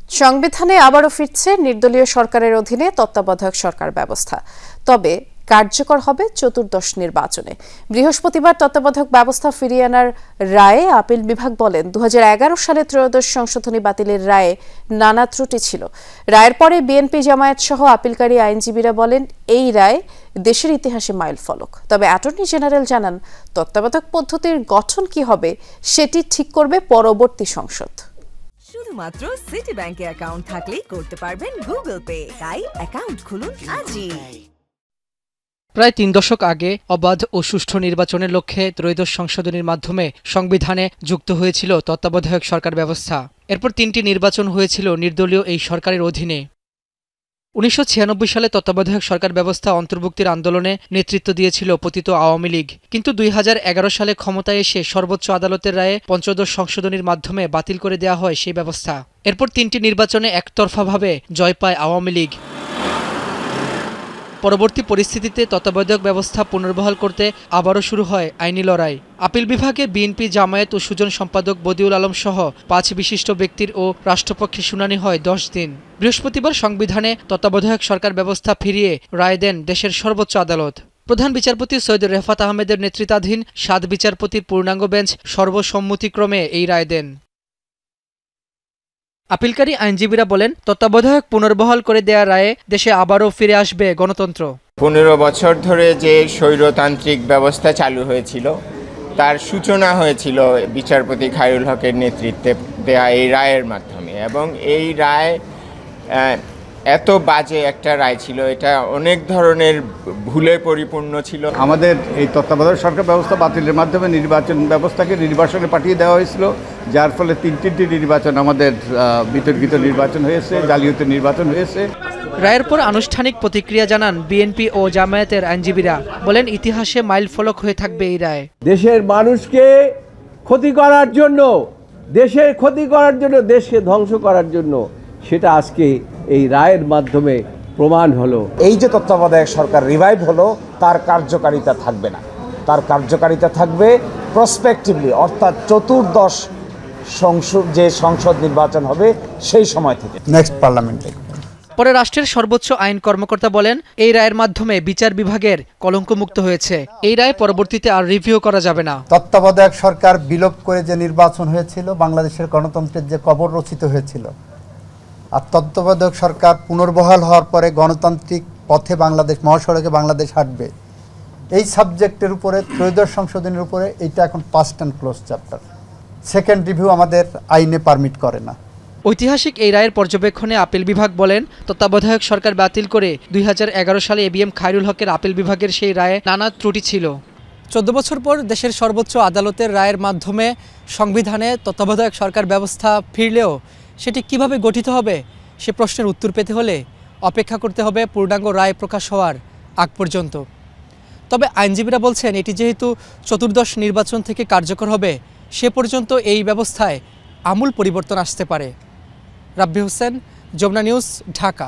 সংবিধানে আবারও ফিরছে নির্দলীয় সরকারের অধীনে তত্ত্বাবধায়ক সরকার ব্যবস্থা, তবে কার্যকর হবে চতুর্দশ নির্বাচনে। বৃহস্পতিবার তত্ত্বাবধায়ক ব্যবস্থা ফিরিয়ে আনার রায়ে আপিল বিভাগ বলেন 2011 সালে ত্রয়োদশ সংশোধনী বাতিলের রায়ে নানা ত্রুটি ছিল। রায়ের পরে বিএনপি জামায়াত সহ আপিলকারী আইনজীবীরা বলেন এই রায় দেশের ইতিহাসে মাইলফলক। তবে অ্যাটর্নি জেনারেল জানান তত্ত্বাবধায়ক পদ্ধতির গঠন কি হবে সেটি ঠিক করবে পরবর্তী সংসদ। শুধুমাত্র সিটি ব্যাংকে অ্যাকাউন্ট থাকলেই করতে পারবেন গুগল পে, তাই অ্যাকাউন্ট খুলুন আজই। প্রায় 3 দশক আগে অবাধ ও সুষ্ঠু নির্বাচনের লক্ষ্যে ত্রয়োদশ সংশোধনীর মাধ্যমে সংবিধানে যুক্ত হয়েছিল তত্ত্বাবধায়ক সরকার ব্যবস্থা। এরপর 3টি নির্বাচন হয়েছিল নির্দলীয় এই সরকারের অধীনে। 1996 সালে তত্ত্বাবধায়ক সরকার ব্যবস্থা অন্তর্ভুক্তির আন্দোলনে নেতৃত্ব দিয়েছিল পতিত আওয়ামী লীগ, কিন্তু 2011 সালে ক্ষমতায় এসে সর্বোচ্চ আদালতের রায়ে পঞ্চদশ সংশোধনীর মাধ্যমে বাতিল করে দেওয়া হয় সেই ব্যবস্থা। এরপর 3টি নির্বাচনে একতরফাভাবে জয় পায় আওয়ামী লীগ। পরবর্তী পরিস্থিতিতে তত্ত্বাবধায়ক ব্যবস্থা পুনর্বহাল করতে আবারও শুরু হয় আইনি লড়াই। আপিল বিভাগে বিএনপি জামায়াত ও সুজন সম্পাদক বদিউল আলম সহ 5 বিশিষ্ট ব্যক্তির ও রাষ্ট্রপক্ষে শুনানি হয় 10 দিন। বৃহস্পতিবার সংবিধানে তত্ত্বাবধায়ক সরকার ব্যবস্থা ফিরিয়ে রায় দেন দেশের সর্বোচ্চ আদালত। প্রধান বিচারপতি সৈয়দ রেফাত আহমেদের নেতৃত্বাধীন 7 বিচারপতির পূর্ণাঙ্গ বেঞ্চ সর্বসম্মতিক্রমে এই রায় দেন। আপিলকারী আইনজীবীরা বলেন তত্ত্বাবধায়ক পুনর্বহাল করে দেয়া রায়ে দেশে আবারও ফিরে আসবে গণতন্ত্র। 15 বছর ধরে যে স্বৈরতান্ত্রিক ব্যবস্থা চালু হয়েছিল তার সূচনা হয়েছিল বিচারপতি খায়রুল হকের নেতৃত্বে দেয়া এই রায়ের মাধ্যমে, এবং এই রায় এত বাজে একটা রায় ছিল, এটা অনেক ধরনের ভুলে পরিপূর্ণ ছিল। আমাদের এই তত্ত্বাবধায়ক সরকার ব্যবস্থা বাতিলের মাধ্যমে নির্বাচন ব্যবস্থাকে নির্বাসনে পাঠিয়ে দেওয়া হয়েছিল, যার ফলে 3টি নির্বাচন আমাদের বিতর্কিত নির্বাচন হয়েছে, জালিয়াতি নির্বাচন হয়েছে। রায়ের পর আনুষ্ঠানিক প্রতিক্রিয়া জানান বিএনপি ও জামায়াতের আইনজীবীরা, বলেন ইতিহাসে মাইলফলক হয়ে থাকবে এই রায়। দেশের মানুষকে ক্ষতি করার জন্য, দেশকে ধ্বংস করার জন্য সেটা আজকে এই রায়ের মাধ্যমে প্রমাণ হলো। এই যে তত্ত্বাবধায়ক সরকার রিভাইভ হলো, তার কার্যকারিতা থাকবে না, তার কার্যকারিতা থাকবে প্রসপেক্টিভলি, অর্থাৎ চতুর্দশ সংসদ নির্বাচন হবে সেই সময় থেকে, নেক্সট পার্লামেন্টে। পরে রাষ্ট্রের সর্বোচ্চ আইন কর্মকর্তা বলেন এই রায়ের মাধ্যমে বিচার বিভাগের কলঙ্কমুক্ত হয়েছে। এই রায় পরবর্তীতে আর রিভিউ করা যাবে না। তত্ত্বাবধায়ক সরকার বিলোপ করে যে নির্বাচন হয়েছিল, বাংলাদেশের গণতন্ত্রের যে কবর রচিত হয়েছিল, আর তত্ত্বাবধায়ক সরকার পুনর্বহাল হওয়ার পরে গণতান্ত্রিক পথে বাংলাদেশ, মহাসড়কে বাংলাদেশ হাঁটবে, এই সাবজেক্টের উপরে ত্রয়োদশ সংশোধনীর উপরে এইটা এখন past and close chapter. Second review আমাদের আইনে পারমিট করে না। ঐতিহাসিক এই রায়ের পর্যবেক্ষণে আপিল বিভাগ বলেন তত্ত্বাবধায়ক সরকার বাতিল করে 2011 সালে এবিএম খায়রুল হকের আপিল বিভাগের সেই রায়ে নানা ত্রুটি ছিল। 14 বছর পর দেশের সর্বোচ্চ আদালতের রায়ের মাধ্যমে সংবিধানে তত্ত্বাবধায়ক সরকার ব্যবস্থা ফিরলেও সেটি কিভাবে গঠিত হবে সে প্রশ্নের উত্তর পেতে হলে অপেক্ষা করতে হবে পূর্ণাঙ্গ রায় প্রকাশ হওয়ার আগ পর্যন্ত। তবে আইনজীবীরা বলছেন এটি যেহেতু চতুর্দশ নির্বাচন থেকে কার্যকর হবে, সে পর্যন্ত এই ব্যবস্থায় আমূল পরিবর্তন আসতে পারে। রাব্বি হোসেন, যমুনা নিউজ, ঢাকা।